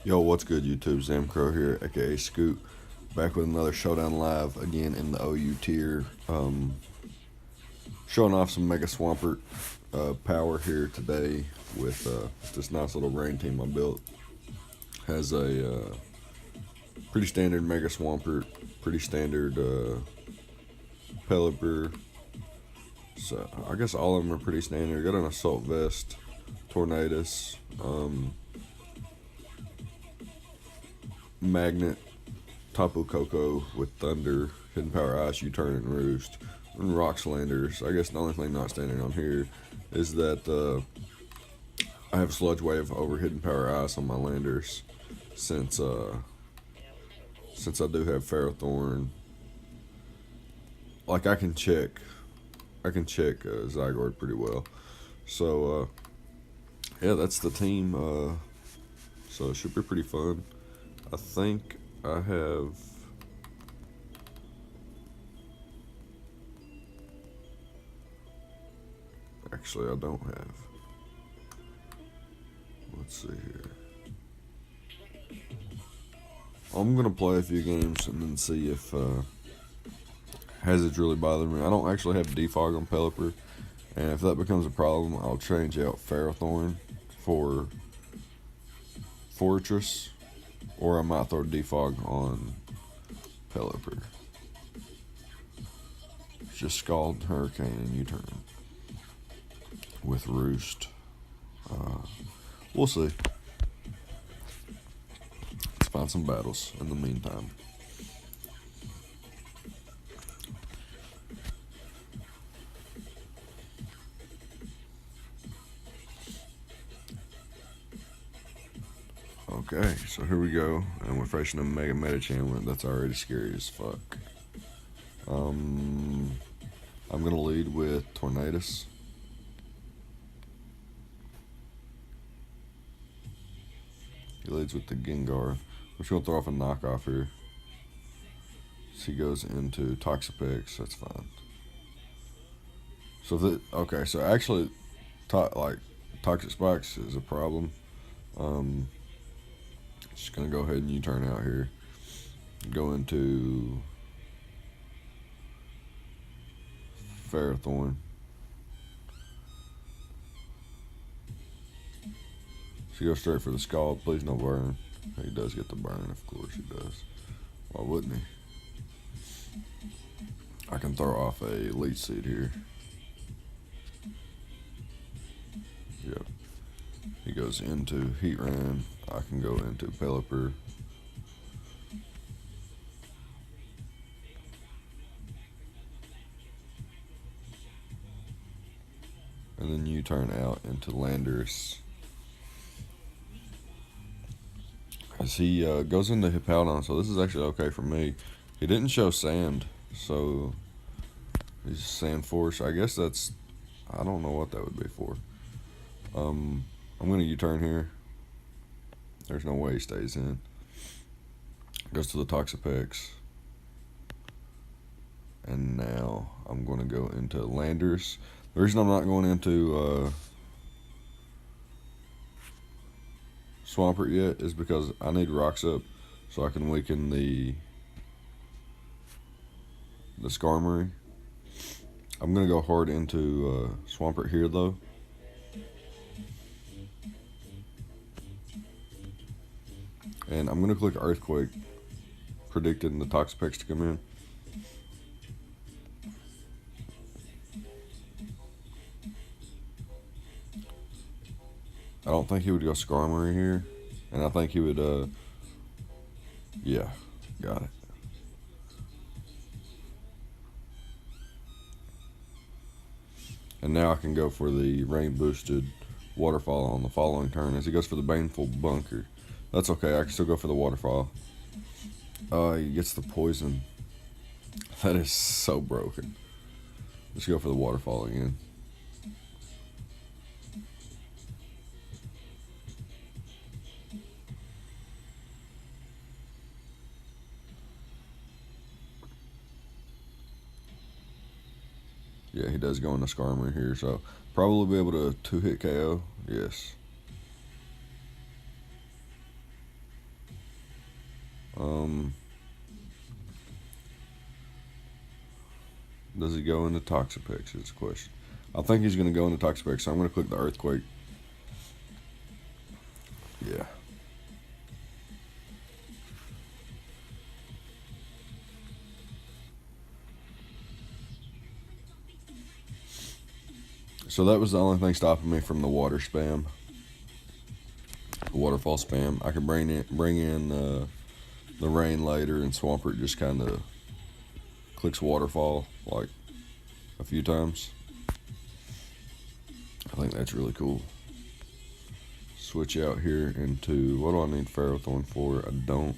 Yo, what's good, YouTube? Zamcrow here, aka Scoot, back with another Showdown live again in the OU tier. Showing off some Mega Swampert power here today with this nice little rain team I built. Has a pretty standard Mega Swampert, pretty standard Pelipper. So I guess all of them are pretty standard. Got an assault vest, tornadoes, magnet, Tapu Koko with Thunder, Hidden Power Ice, U-Turn and Roost, and Rock Slanders. I guess the only thing not standing on here is that I have Sludge Wave over Hidden Power Ice on my landers since I do have Ferrothorn. Like I can check Zygarde pretty well. So yeah, that's the team. So it should be pretty fun. I think I have. Actually, I don't have. Let's see here. I'm gonna play a few games and then see if hazards really bother me. I don't actually have defog on Pelipper, and if that becomes a problem, I'll change out Ferrothorn for Fortress, or I might throw defog on Pelipper. Just Scald, Hurricane, and U-Turn with Roost. We'll see. Let's find some battles in the meantime. Okay, so here we go, and we're facing a Mega Metachannel that's already scary as fuck. I'm gonna lead with Tornadus. He leads with the Gengar. I'm just gonna throw off a knockoff here. So he goes into Toxapex. That's fine. So okay, so actually, Toxic Spikes is a problem. Just gonna go ahead and U-turn out here. Go into Ferrothorn. She goes straight for the Scald. Please no burn. He does get the burn, of course he does. Why wouldn't he? I can throw off a Leech Seed here. Yep. He goes into Heatran. I can go into Pelipper. And then you turn out into Landorus. As he goes into Hippowdon, so this is actually okay for me. He didn't show Sand, so he's Sand Force. I guess that's, I don't know what that would be for. I'm going to U-turn here. There's no way he stays in. Goes to the Toxapex. And now I'm going to go into Landorus. The reason I'm not going into Swampert yet is because I need Rocks up so I can weaken the Skarmory. I'm going to go hard into Swampert here though. And I'm going to click Earthquake, predicting the Toxapex to come in. I don't think he would go Skarmory here. And I think he would, yeah, got it. And now I can go for the rain boosted waterfall on the following turn as he goes for the Baneful Bunker. That's okay, I can still go for the waterfall. He gets the poison. That is so broken. Let's go for the waterfall again. Yeah, he does go into Skarmory here, so probably be able to 2-hit KO. Yes. Does he go into Toxapex? Is the question. I think he's going to go into Toxapex, so I'm going to click the Earthquake. Yeah. So that was the only thing stopping me from the water spam. Waterfall spam. I can bring in the rain later, and Swampert just kind of clicks waterfall like a few times. I think that's really cool. Switch out here into, what do I need Ferrothorn for? I don't.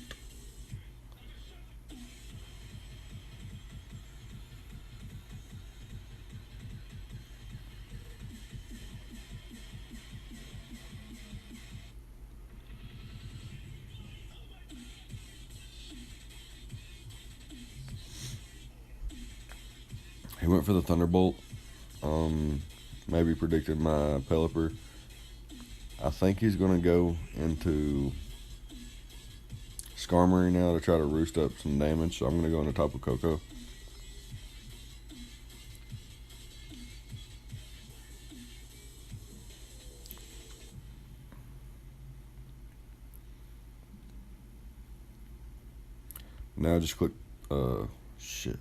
He went for the Thunderbolt. Maybe predicted my Pelipper. I think he's going to go into Skarmory now to try to roost up some damage. So I'm going to go into Tapu Koko. Now just click, shit.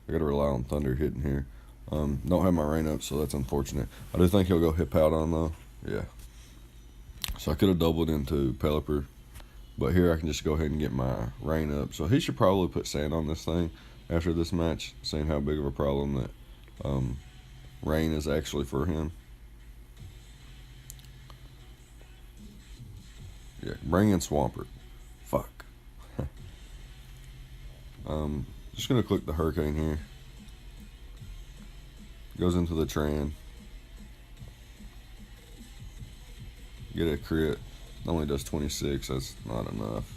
I gotta rely on Thunder hitting here. Don't have my rain up, so that's unfortunate. I do think he'll go Hippowdon though. Yeah. So I could have doubled into Pelipper, but here I can just go ahead and get my rain up. So he should probably put sand on this thing after this match, seeing how big of a problem that rain is actually for him. Yeah, bring in Swampert. Fuck. Just gonna click the Hurricane here. Goes into the Tran. Get a crit. Only does 26. That's not enough.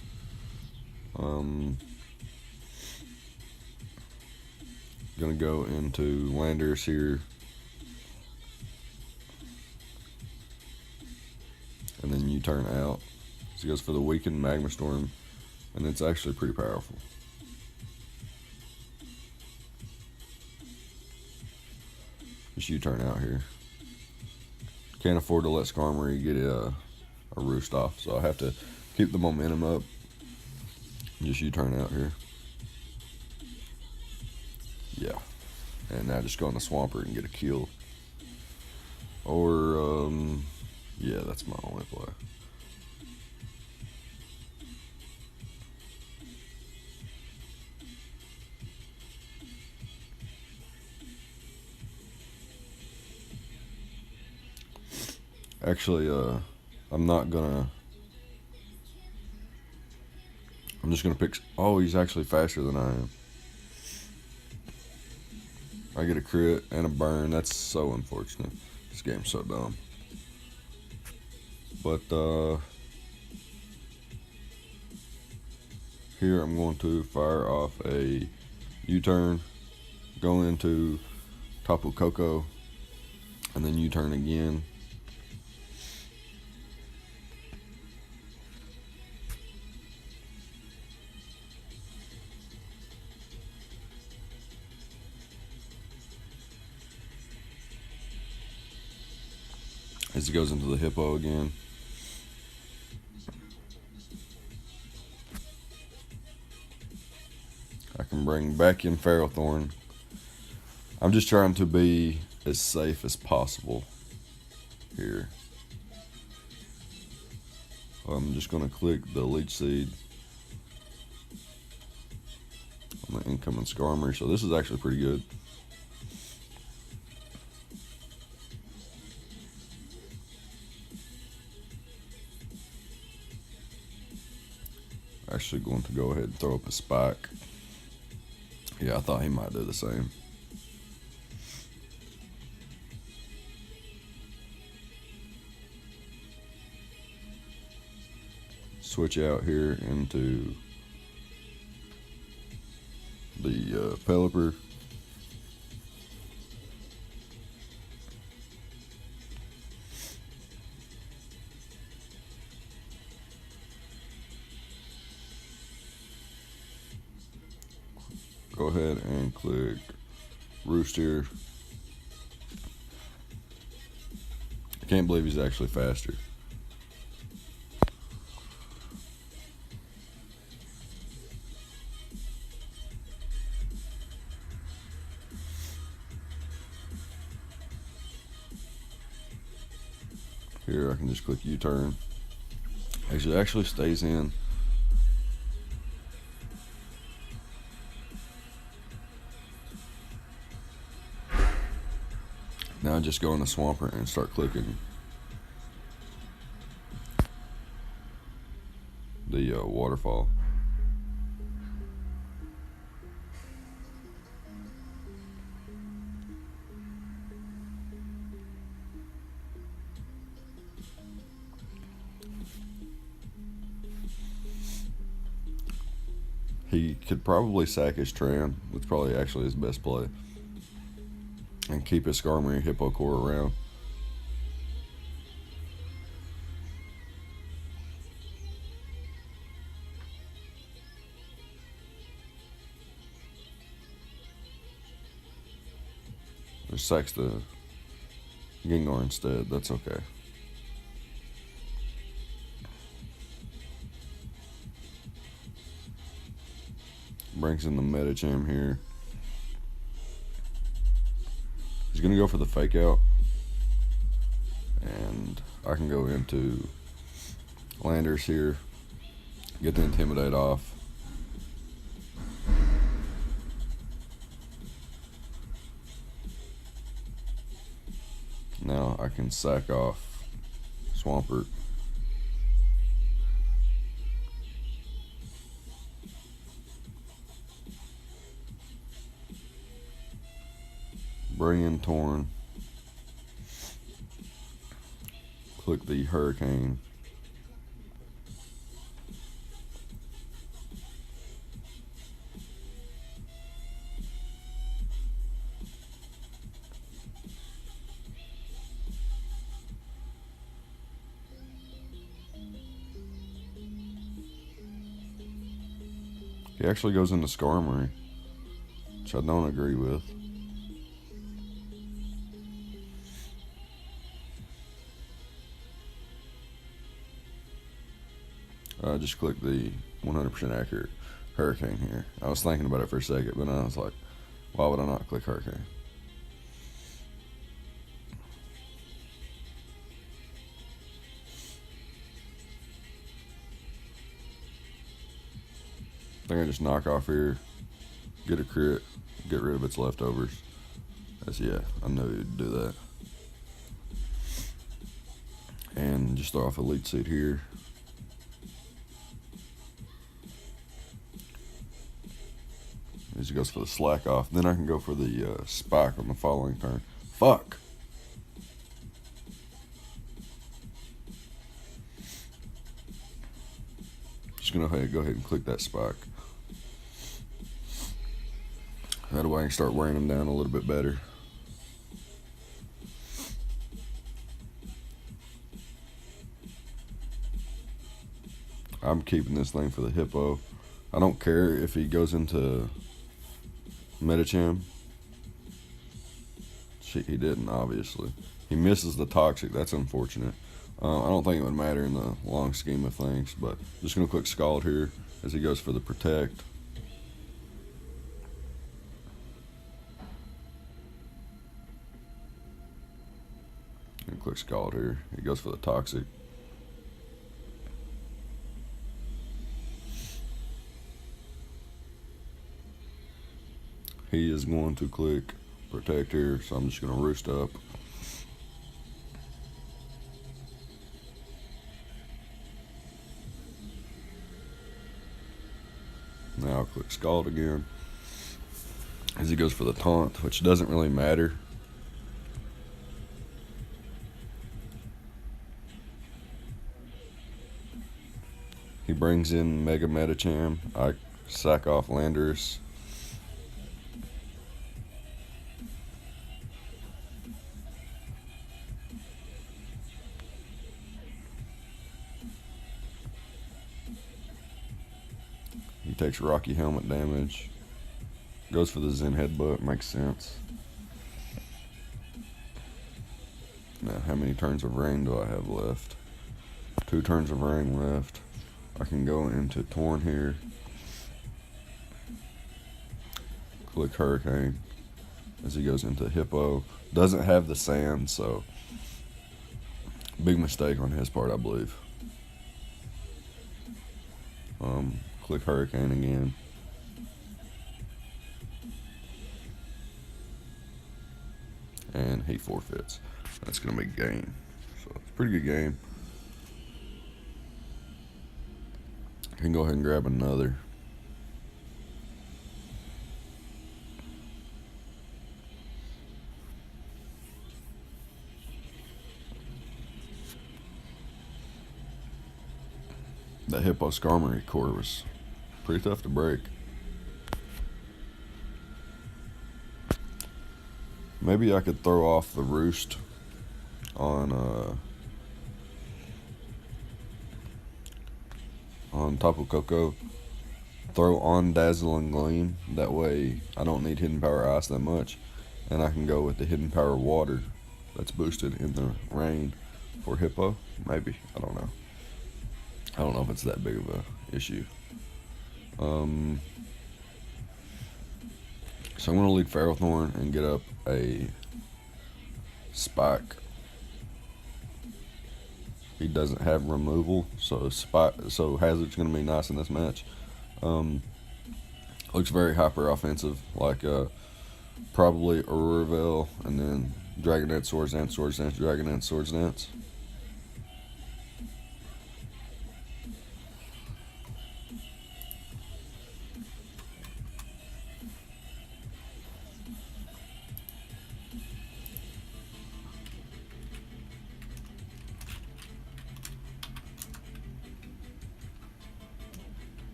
Gonna go into Landers here. And then U-turn out. So he goes for the weakened Magma Storm. And it's actually pretty powerful. Just U-turn out here. Can't afford to let Skarmory get a roost off, so I have to keep the momentum up. Just U-turn out here. Yeah. And now just go on the Swampert and get a kill. Or, yeah, that's my only play. Actually, I'm just gonna pick, oh, he's actually faster than I am. I get a crit and a burn. That's so unfortunate. This game's so dumb. But, here I'm going to fire off a U-turn, go into Tapu Koko, and then U-turn again. As he goes into the Hippo again. I can bring back in Ferrothorn. I'm just trying to be as safe as possible here. I'm just going to click the Leech Seed on the incoming Skarmory. So this is actually pretty good. Actually going to go ahead and throw up a Spike. Yeah, I thought he might do the same. Switch out here into the Pelipper. go ahead and click roost here. I can't believe he's actually faster. Here I can just click U-turn. Actually, it actually stays in. Now just go in the Swampert and start clicking the waterfall. He could probably sack his Tran. That's probably actually his best play. And keep his Skarmory Hippo Core around. Or sacks the Gengar instead. That's okay. Brings in the Medicham here. He's going to go for the fake out. And I can go into Landers here. Get the Intimidate off. Now I can sack off Swampert. Bring in Torn. Click the Hurricane. He actually goes into Skarmory, which I don't agree with. Just click the 100% accurate Hurricane here. I was thinking about it for a second, but I was like, why would I not click Hurricane? I think I just knock off here, get a crit, get rid of its leftovers. Yeah, I knew he'd do that. And just throw off a Leech Seed here. As he goes for the slack off. Then I can go for the spike on the following turn. Fuck! Just gonna go ahead and click that spike. That way I can start wearing them down a little bit better. I'm keeping this thing for the Hippo. I don't care if he goes into Medicham. Shit, he didn't, obviously. He misses the Toxic. That's unfortunate. I don't think it would matter in the long scheme of things, but I'm just going to click Scald here as he goes for the Protect. And click Scald here. He goes for the Toxic. He is going to click Protect here, so I'm just going to roost up. Now I'll click Scald again as he goes for the Taunt, which doesn't really matter. He brings in Mega Medicham. I sack off Landers. He takes Rocky Helmet damage. Goes for the Zen headbutt. Makes sense. Now, how many turns of rain do I have left? 2 turns of rain left. I can go into Torn here. Click Hurricane as he goes into Hippo. Doesn't have the sand, so big mistake on his part, I believe. Click Hurricane again. And he forfeits. That's going to be game. So it's a pretty good game. I can go ahead and grab another. That Hippo Skarmory core was pretty tough to break. Maybe I could throw off the Roost on Tapu Koko. Throw on Dazzling Gleam. That way I don't need Hidden Power Ice that much. And I can go with the Hidden Power Water that's boosted in the rain for Hippo. Maybe. I don't know. I don't know if it's that big of a issue. So I'm going to lead Ferrothorn and get up a Spike. He doesn't have removal, so Hazard's going to be nice in this match. Looks very hyper offensive, like probably Aurora and then Dragonette, Swords Dance, Swords Dance, Dragonette, Swords Dance.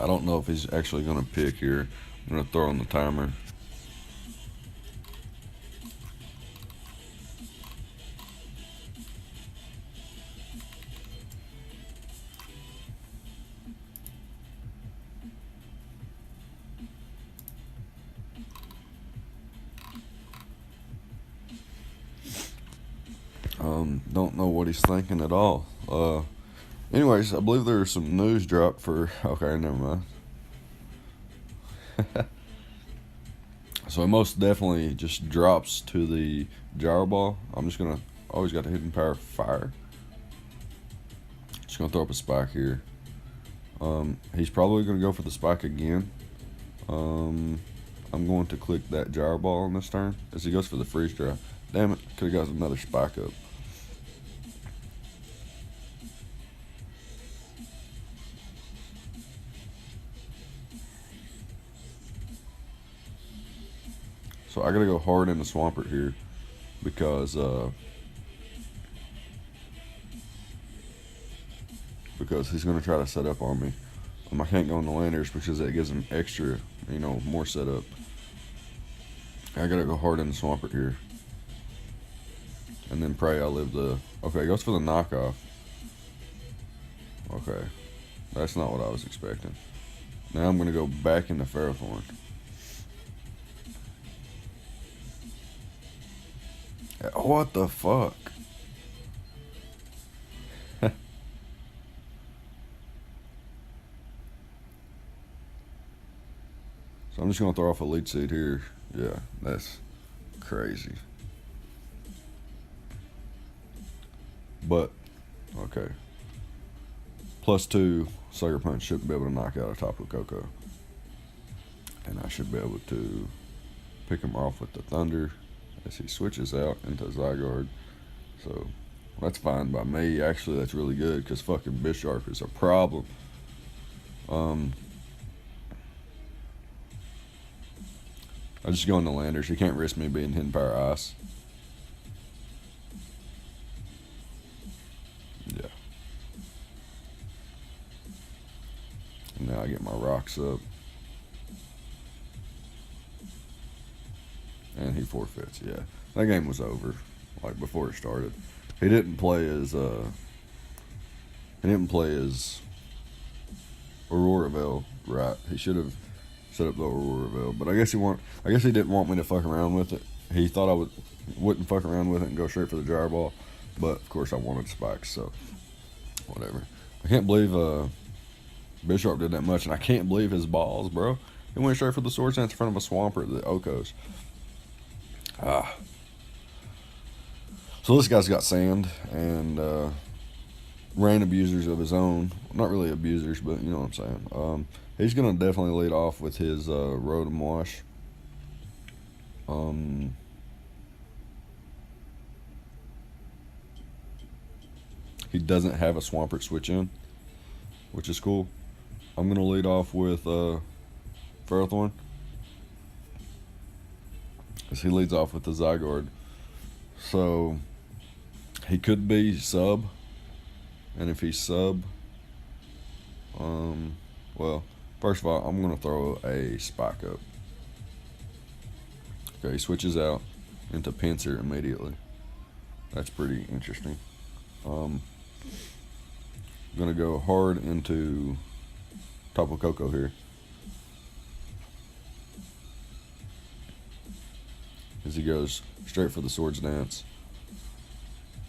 I don't know if he's actually going to pick here. I'm going to throw on the timer. Don't know what he's thinking at all. Anyways, I believe there's some news dropped for... Okay, never mind. So it most definitely just drops to the Gyro Ball. I'm just going to... Always got the Hidden Power Fire. Just going to throw up a Spike here. He's probably going to go for the Spike again. I'm going to click that Gyro Ball on this turn as he goes for the Freeze Dry. Damn it, could have got another Spike up. So I gotta go hard into Swampert here because he's gonna try to set up on me. I can't go in the Landers because that gives him extra, more setup. I gotta go hard into Swampert here. And then pray I live the... Okay, goes for the knockoff. Okay. That's not what I was expecting. Now I'm gonna go back into Ferrothorn. What the fuck? So I'm just going to throw off a Leech Seed here. Yeah, that's crazy. But, okay. +2, Sucker Punch should be able to knock out a Tapu Koko. And I should be able to pick him off with the Thunder as he switches out into Zygarde. So, that's fine by me. Actually, that's really good because fucking Bisharp is a problem. I just go into Landers. He can't risk me being Hidden Power Ice. Yeah. And now I get my rocks up. And he forfeits, yeah. That game was over, like, before it started. He didn't play as Aurora Veil right. He should have set up the Aurora Veil. But I guess he didn't want me to fuck around with it. He thought I wouldn't fuck around with it and go straight for the Gyro Ball. But, of course, I wanted spikes, so whatever. I can't believe Bisharp did that much, and I can't believe his balls, bro. He went straight for the Swords Dance in front of a Swampert, the Okos. So this guy's got Sand and rain abusers of his own. Not really abusers, but you know what I'm saying. He's going to definitely lead off with his Rotom Wash. He doesn't have a Swampert switch in, which is cool. I'm going to lead off with Ferrothorn, as he leads off with the Zygarde. So he could be sub, and if he's sub, well, first of all, I'm going to throw a Spike up. Okay, he switches out into Pinsir immediately. That's pretty interesting. I'm going to go hard into Tapu Koko here, as he goes straight for the Swords Dance.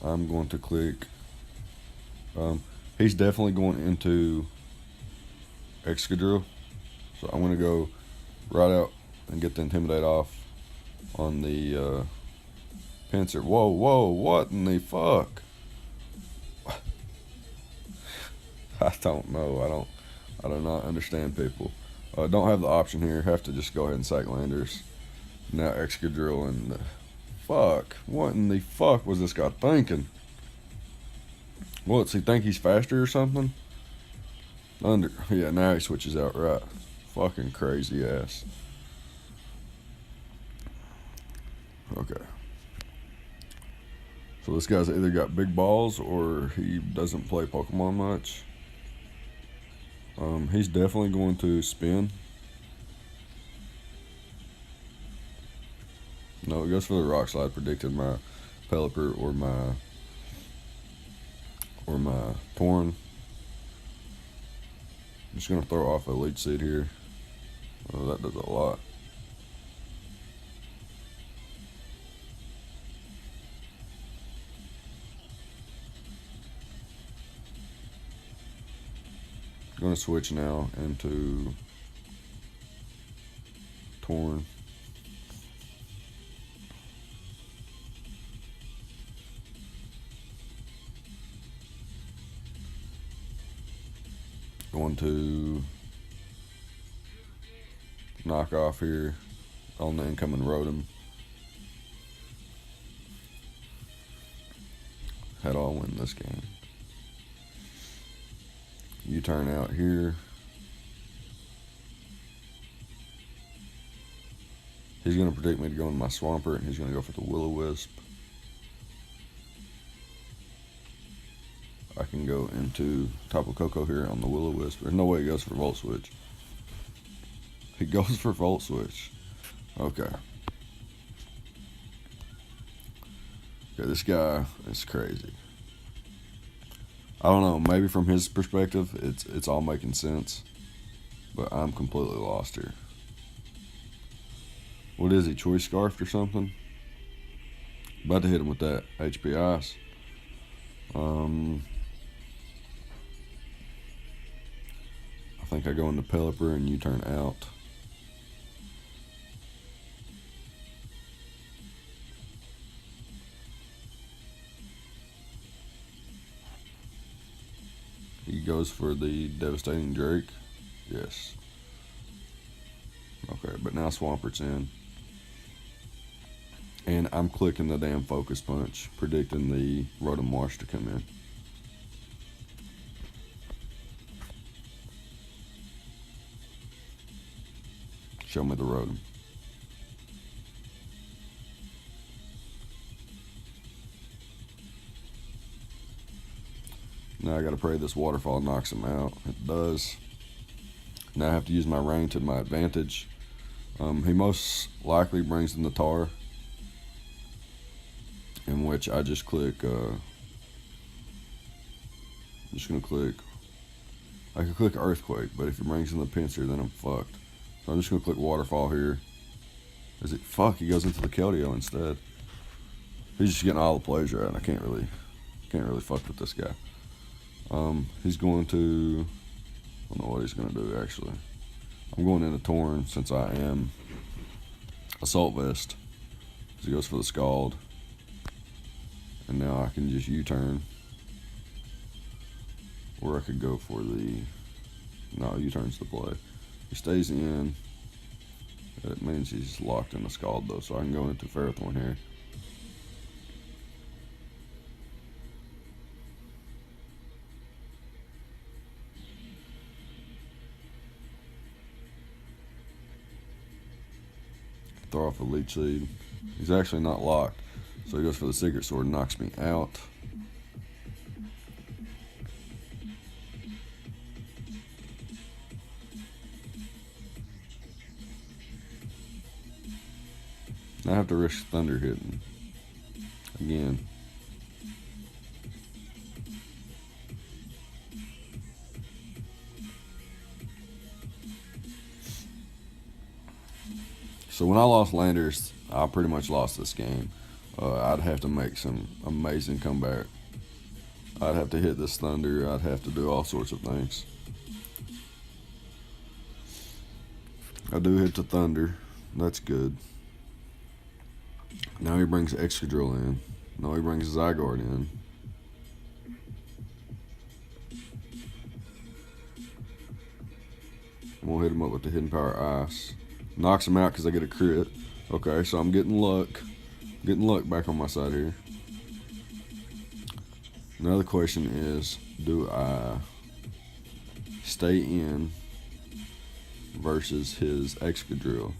I'm going to click. He's definitely going into Excadrill, so I'm going to go right out and get the Intimidate off on the Pinsir. Whoa, what in the fuck? I don't know. I do not understand people. Don't have the option here. Have to just go ahead and sack Landers. Now Excadrill and fuck. What in the fuck was this guy thinking? What, does he think he's faster or something? Yeah, now he switches out right. Fucking crazy ass. Okay. So this guy's either got big balls or he doesn't play Pokemon much. He's definitely going to spin. No, it goes for the Rock Slide. Predicted my Pelipper or my Torn. I'm just gonna throw off a Leech Seed here. Oh, that does a lot. I'm gonna switch now into Torn. Going to knock off here on the incoming Rotom. How do I win this game? You turn out here. He's going to predict me to go into my Swampert, and he's going to go for the Will-O-Wisp. I can go into Tapu Koko here on the Will-O-Wisp. There's no way he goes for Volt Switch. He goes for Volt Switch. Okay. Okay, this guy is crazy. I don't know, maybe from his perspective, it's all making sense. But I'm completely lost here. What is he, Choice Scarfed or something? About to hit him with that HP Ice. I think I go into Pelipper and you turn out. He goes for the devastating Drake. Yes. Okay, but now Swampert's in. And I'm clicking the damn focus punch, predicting the Rotom Marsh to come in. Show me the Rotom. Now I gotta pray this waterfall knocks him out. It does. Now I have to use my rain to my advantage. He most likely brings in the tar, in which I just click, just gonna click, I could click Earthquake, but if he brings in the pincer, then I'm fucked. So I'm just gonna click Waterfall here. Is it, fuck, he goes into the Keldeo instead. He's just getting all the plays right, I can't really fuck with this guy. He's going to, I don't know what he's gonna do actually. I'm going into Torn since I am Assault Vest. So he goes for the Scald. And now I can just U-turn. Or I could go for the, no, U-turn's the play. He stays in. It means he's locked in the Scald though, so I can go into Ferrothorn here. Throw off a Leech Seed. He's actually not locked, so he goes for the Secret Sword and knocks me out. Now I have to risk Thunder hitting again. So when I lost Landers, I pretty much lost this game. I'd have to make some amazing comeback. I'd have to hit this Thunder. I'd have to do all sorts of things. I do hit the Thunder. That's good. Now he brings Excadrill in. Now he brings Zygarde in. I'm gonna hit him up with the Hidden Power Ice. Knocks him out because I get a crit. Okay, so I'm getting luck. Getting luck back on my side here. Now the question is, do I stay in versus his Excadrill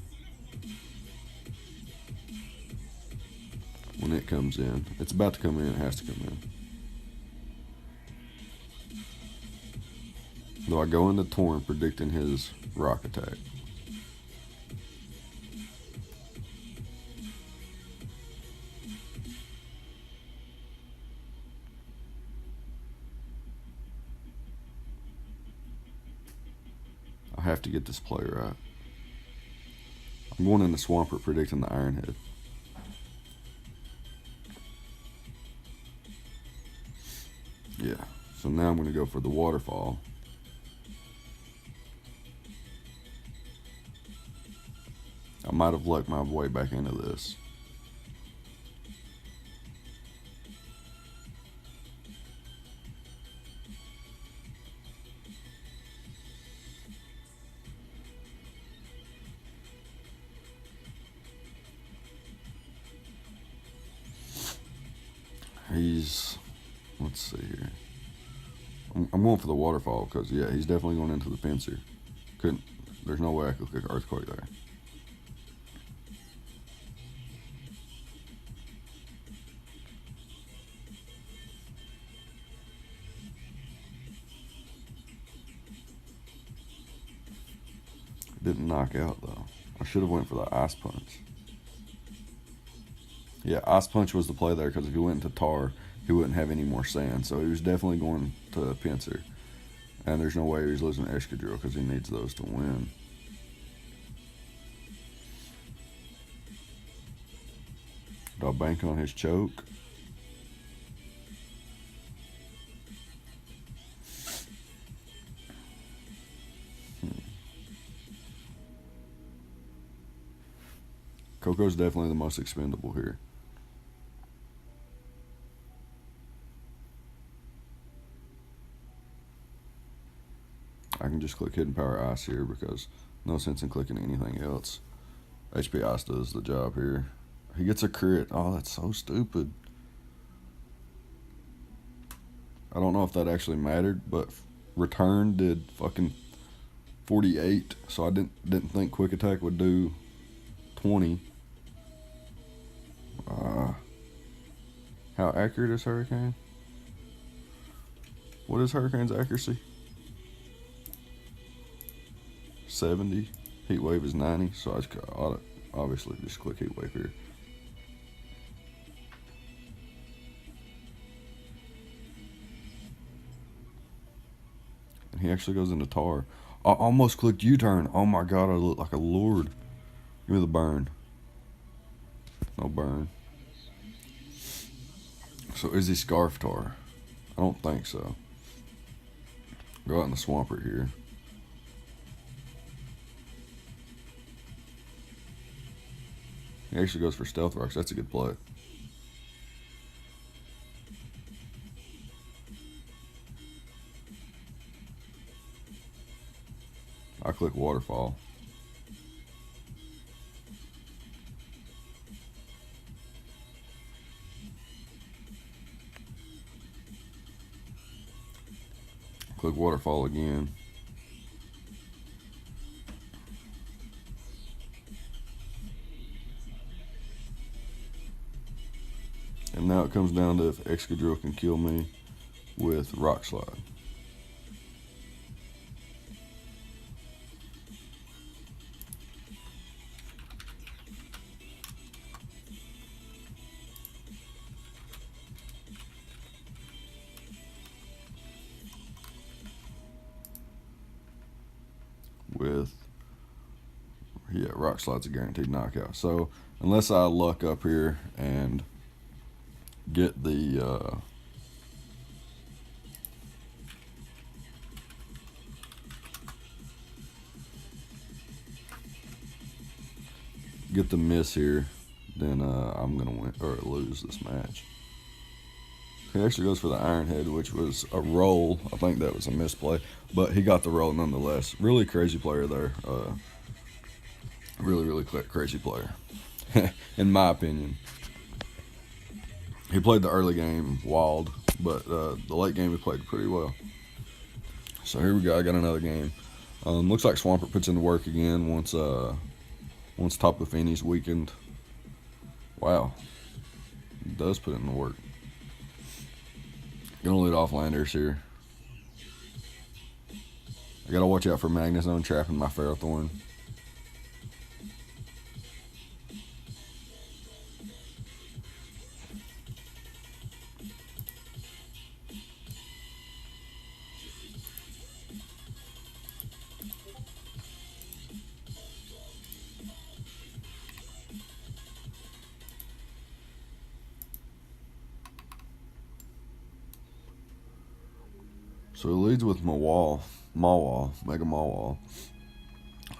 when it comes in? It's about to come in, it has to come in. Do I go into Torn predicting his rock attack? I have to get this play right. I'm going into Swampert predicting the Iron Head. Yeah, so now I'm going to go for the Waterfall. I might have lucked my way back into this. He's, let's see here. I'm going for the Waterfall because, yeah, he's definitely going into the pincer. There's no way I could click Earthquake there. Didn't knock out though. I should have went for the Ice Punch. Yeah, Ice Punch was the play there because if he went into Tar, he wouldn't have any more sand. So he was definitely going to Pincer. And there's no way he's losing to Excadrill because he needs those to win. Do I bank on his choke? Coco's definitely the most expendable here. just click Hidden Power Ice here because no sense in clicking anything else. HP Ice does the job here. He gets a crit. Oh, that's so stupid. I don't know if that actually mattered, but return did fucking 48, so I didn't think Quick Attack would do 20. How accurate is Hurricane? What is Hurricane's accuracy? 70. Heat Wave is 90, so I just obviously just click Heat Wave here. And he actually goes into Tar. I almost clicked U-turn. Oh my god, I look like a lord. Give me the burn. No burn. So is he Scarf Tar? I don't think so. Go out in the Swampert here. He actually goes for Stealth Rocks. That's a good play. I click Waterfall. Click Waterfall again. And now it comes down to if Excadrill can kill me with Rock Slide. Rock Slide's a guaranteed knockout. So unless I luck up here and get the miss here, then I'm gonna win or lose this match. He actually goes for the Iron Head, which was a roll. I think that was a misplay, but he got the roll nonetheless. Really crazy player there. Really crazy player, in my opinion. He played the early game wild, but the late game he played pretty well. So here we go. I got another game. Looks like Swampert puts in the work again once Tapu Fini's weakened. Wow, he does put in the work. Gonna lead off Landers here. I gotta watch out for Magnezone trapping my Ferrothorn. So he leads with Mawile, Mega Mawile.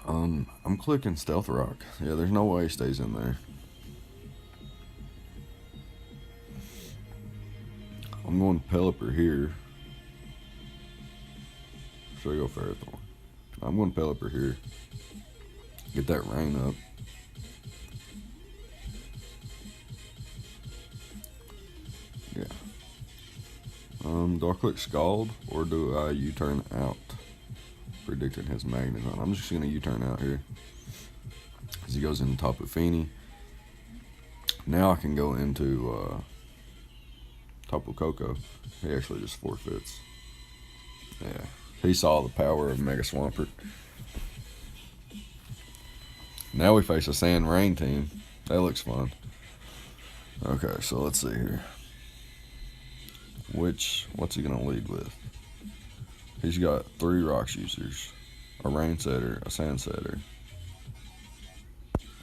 I'm clicking Stealth Rock. Yeah, there's no way he stays in there. I'm going Pelipper here. Should I go Ferrothorn? I'm going Pelipper here. Get that rain up. Yeah. Do I click Scald or do I U-turn out? Predicting his Magnezone. I'm just gonna U-turn out here as he goes into Tapu Fini. Now I can go into Tapu Koko. He actually just forfeits. Yeah, he saw the power of Mega Swampert. Now we face a Sand Rain team. That looks fun. Okay, so let's see here. What's he gonna lead with? He's got 3 Rocks users, a Rain Setter, a Sand Setter.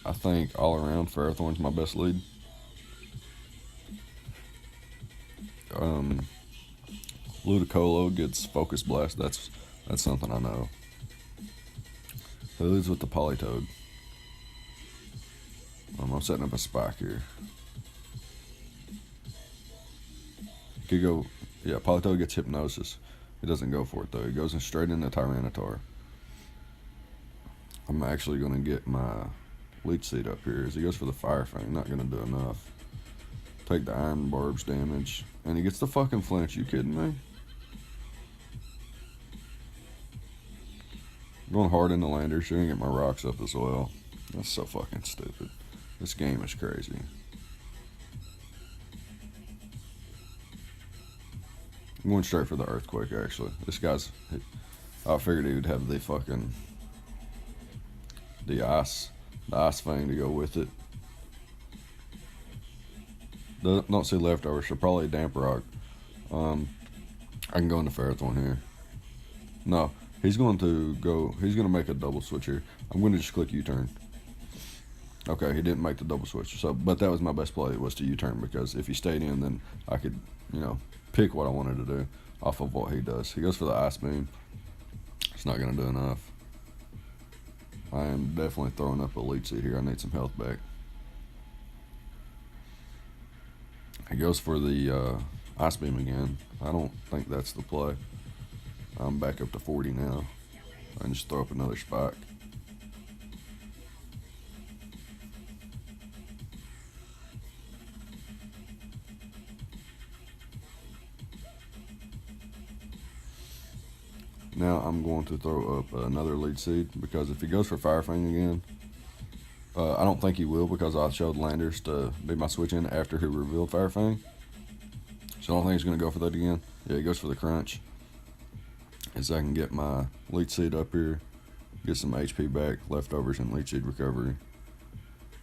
I think all around Ferrothorn's my best lead. Ludicolo gets Focus Blast. That's something I know. He leads with the Politoed. I'm setting up a spike here. Could go, yeah, Politoed gets Hypnosis. He doesn't go for it though. He goes in straight into Tyranitar. I'm actually going to get my leech seed up here. As he goes for the fire fang, not going to do enough. Take the iron barbs damage. And he gets the fucking flinch. You kidding me? Going hard in the lander. Should get my rocks up as well. That's so fucking stupid. This game is crazy. I'm going straight for the earthquake, actually. This guy's... I figured he would have the fucking... The ice fang to go with it. Don't see leftovers, so probably a damp rock. I can go into Ferrothorn here. No, he's going to make a double switch here. I'm going to just click U-turn. Okay, he didn't make the double switch, but that was my best play, was to U-turn, because if he stayed in, then I could, pick what I wanted to do off of what he does. He goes for the ice beam. It's not going to do enough. I am definitely throwing up a leech seed here. I need some health back. He goes for the ice beam again. I don't think that's the play. I'm back up to 40 now. I can just throw up another spike. Now I'm going to throw up another leech seed, because if he goes for Fire Fang again, I don't think he will, because I showed Landers to be my switch in after he revealed Fire Fang. So I don't think he's going to go for that again. Yeah, he goes for the crunch. As I can get my leech seed up here, get some HP back, leftovers, and leech seed recovery.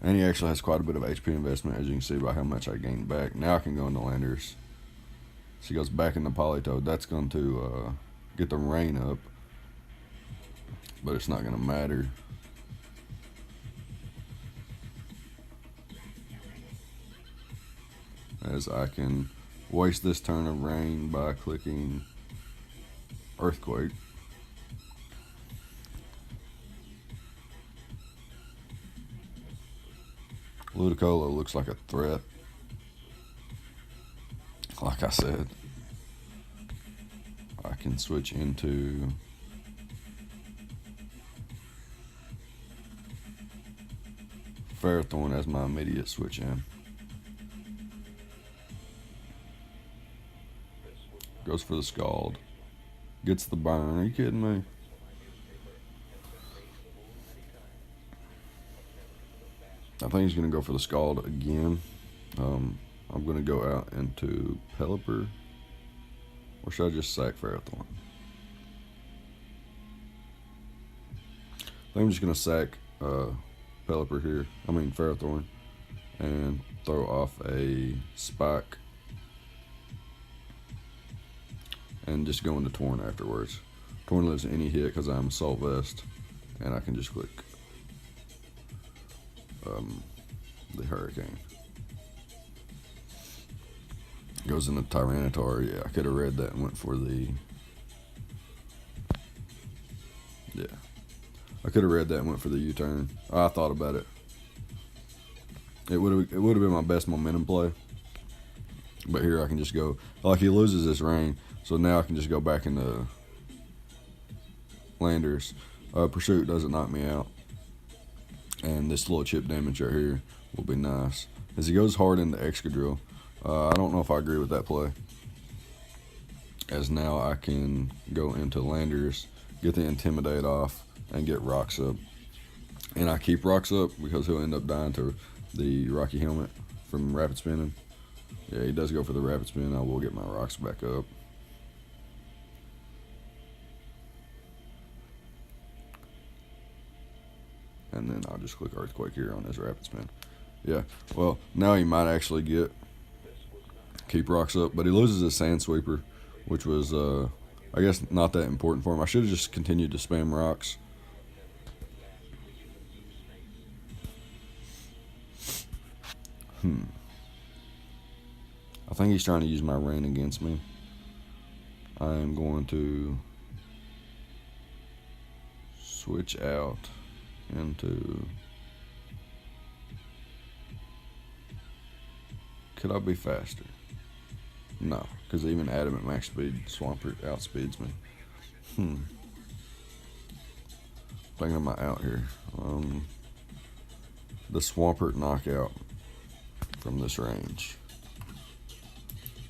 And he actually has quite a bit of HP investment, as you can see by how much I gained back. Now I can go into Landers. So he goes back into Polytoad. That's going to get the rain up, but it's not going to matter. As I can waste this turn of rain by clicking Earthquake. Ludicolo looks like a threat. Like I said, I can switch into Ferrothorn as my immediate switch in. Goes for the Scald. Gets the burn. Are you kidding me? I think he's going to go for the Scald again. I'm going to go out into Pelipper. Or should I just sack Ferrothorn? I think I'm just going to sack Pelipper here. Ferrothorn. And throw off a Spike. And just go into Torn afterwards. Torn lives any hit because I'm Assault Vest. And I can just click the Hurricane. Goes into Tyranitar. Yeah, I could have read that and went for the... Yeah. I could have read that and went for the U-turn. I thought about it. It would have been my best momentum play. But here I can just go... Like, he loses this rain. So now I can just go back into Landers. Pursuit doesn't knock me out. And this little chip damage right here will be nice. As he goes hard into Excadrill, I don't know if I agree with that play. As now I can go into Landers, get the Intimidate off, and get Rocks up. And I keep Rocks up because he'll end up dying to the Rocky Helmet from Rapid Spinning. Yeah, he does go for the Rapid Spin. I will get my Rocks back up. And then I'll just click Earthquake here on his Rapid Spin. Yeah, well, now he might actually keep Rocks up, but he loses his Sand Sweeper, which was, I guess, not that important for him. I should have just continued to spam Rocks. I think he's trying to use my rain against me. I am going to switch out into... Could I be faster? No, because even Adamant max speed Swampert outspeeds me. Thinking of my out here. The Swampert knockout from this range.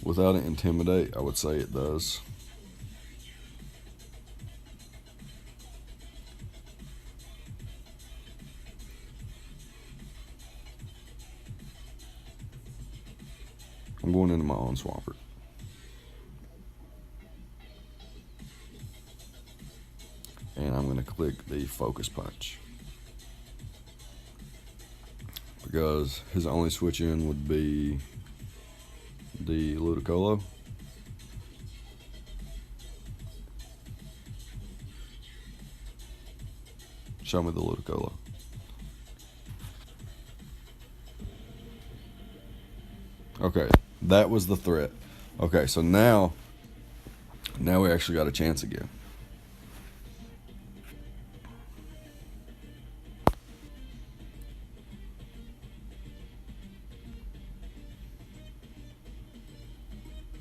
Without it intimidate, I would say it does. I'm going into my own Swampert. And I'm going to click the focus punch. Because his only switch in would be the Ludicolo. Show me the Ludicolo. Okay, that was the threat. Okay, so now we actually got a chance again.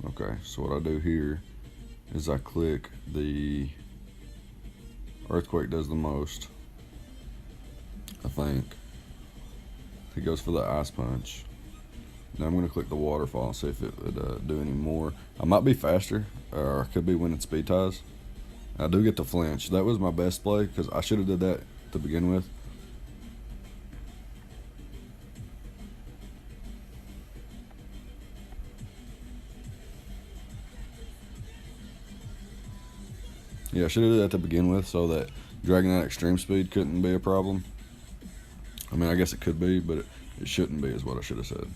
Okay, so what I do here is I click the Earthquake does the most, I think. He goes for the Ice Punch. Now I'm going to click the Waterfall and see if it would do any more. I might be faster, or I could be winning speed ties. I do get to flinch. That was my best play because I should have did that to begin with. Yeah, I should have did that to begin with so that dragging out extreme speed couldn't be a problem. I mean, I guess it could be, but it shouldn't be is what I should have said.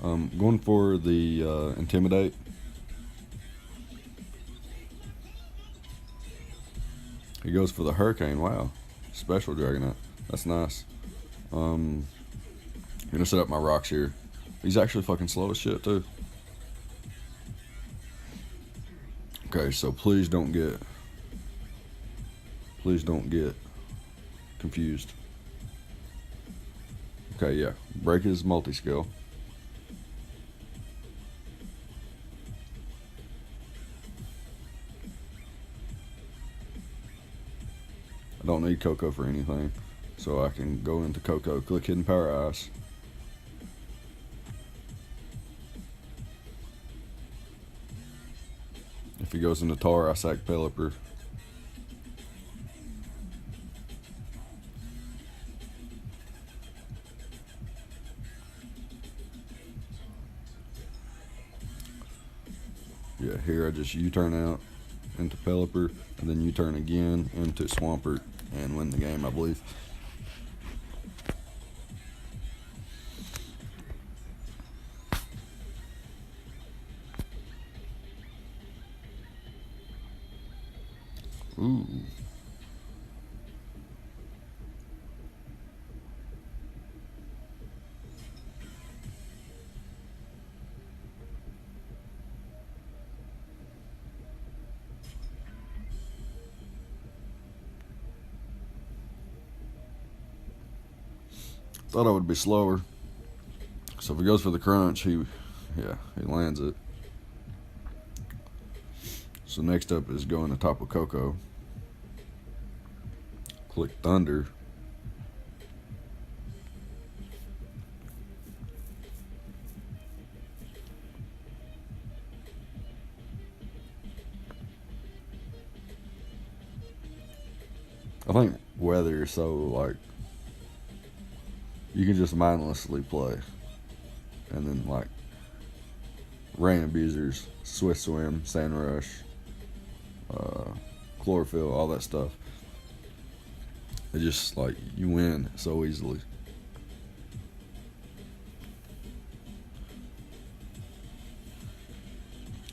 Going for the Intimidate. He goes for the Hurricane. Wow. Special Dragonite. That's nice. I'm going to set up my rocks here. He's actually fucking slow as shit, too. Okay, so please don't get confused. Okay, yeah. Break his multi-skill. I don't need Coco for anything, so I can go into Coco, click Hidden Power Ice. If he goes into Tar, I sack Pelipper. Yeah, here I just U-turn out into Pelipper, and then U-turn again into Swampert, and win the game, I believe. Ooh. Thought I would be slower. So if he goes for the crunch, he lands it. So next up is going to Tapu Koko. Click Thunder. I think weather is so like you can just mindlessly play, and then like rain abusers, Swift Swim, Sand Rush, Chlorophyll, all that stuff. It just like you win so easily.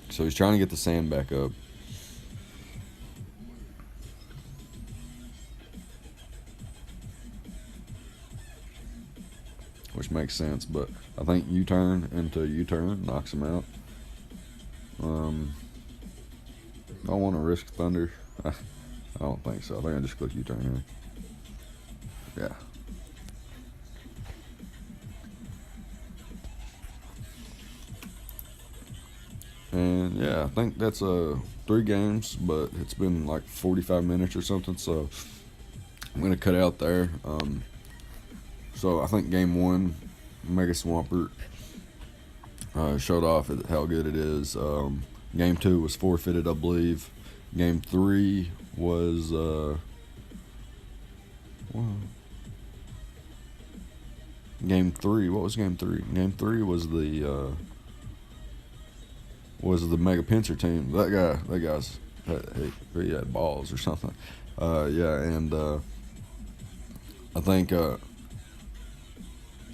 So he's trying to get the sand back up. Which makes sense, but I think U-turn into U-turn knocks him out. I don't want to risk Thunder. I don't think so. I think I just click U-turn here. Yeah. And yeah, I think that's 3 games, but it's been like 45 minutes or something, so I'm going to cut out there. So I think game 1, Mega Swampert showed off how good it is. Game 2 was forfeited, I believe. Game 3 was Game 3. What was game 3? Game 3 was the Mega Pincer team. That guy's he had balls or something. Yeah, and I think I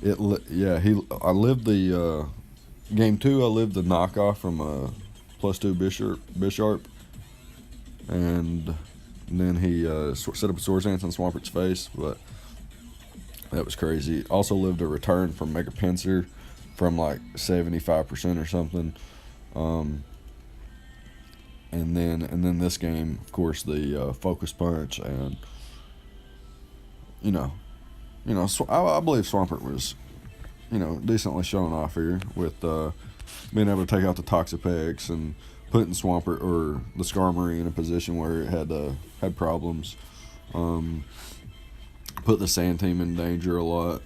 lived the game 2. I lived the knockoff from +2 Bisharp, and then he set up a Swords Dance on Swampert's face, but that was crazy. Also lived a return from Mega Pincer from like 75% or something. And then this game, of course, the Focus Punch, and I believe Swampert was, decently showing off here with being able to take out the Toxapex and putting Swampert or the Skarmory in a position where it had problems. Put the Sand Team in danger a lot,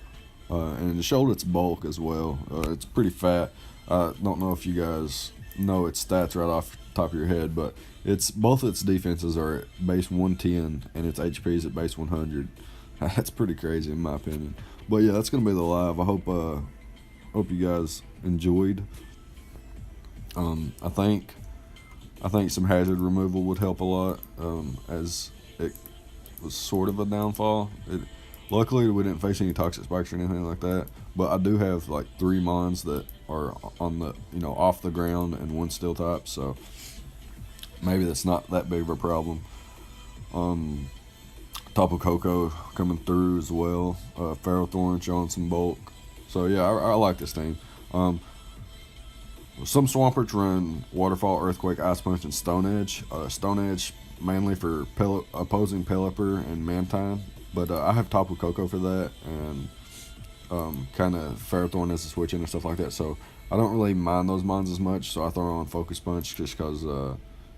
and it showed its bulk as well. It's pretty fat. I don't know if you guys know its stats right off the top of your head, but both its defenses are at base 110 and its HP is at base 100. That's pretty crazy in my opinion. But yeah, that's gonna be the live. I hope you guys enjoyed. I think some hazard removal would help a lot, as it was sort of a downfall. Luckily we didn't face any toxic spikes or anything like that, but I do have like 3 mons that are on the off the ground and 1 steel type, so maybe that's not that big of a problem. Tapu Koko coming through as well. Ferrothorn showing some bulk. So yeah, I like this team. Some Swamperts run Waterfall, Earthquake, Ice Punch, and Stone Edge. Stone Edge mainly for opposing Pelipper and Mantine, but I have Tapu Koko for that, and kind of Ferrothorn as a switch in and stuff like that. So I don't really mind those mons as much, so I throw on Focus Punch just because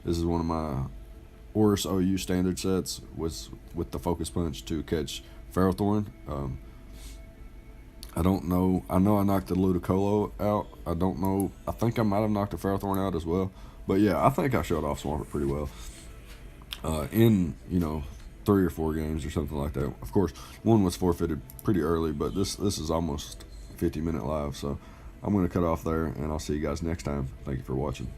this is one of my Oris OU standard sets with the Focus Punch to catch Ferrothorn. I don't know. I know I knocked the Ludicolo out. I don't know. I think I might have knocked the Ferrothorn out as well. But yeah, I think I showed off Swampert pretty well in 3 or 4 games or something like that. Of course, one was forfeited pretty early, but this is almost 50-minute live, so I'm going to cut off there, and I'll see you guys next time. Thank you for watching.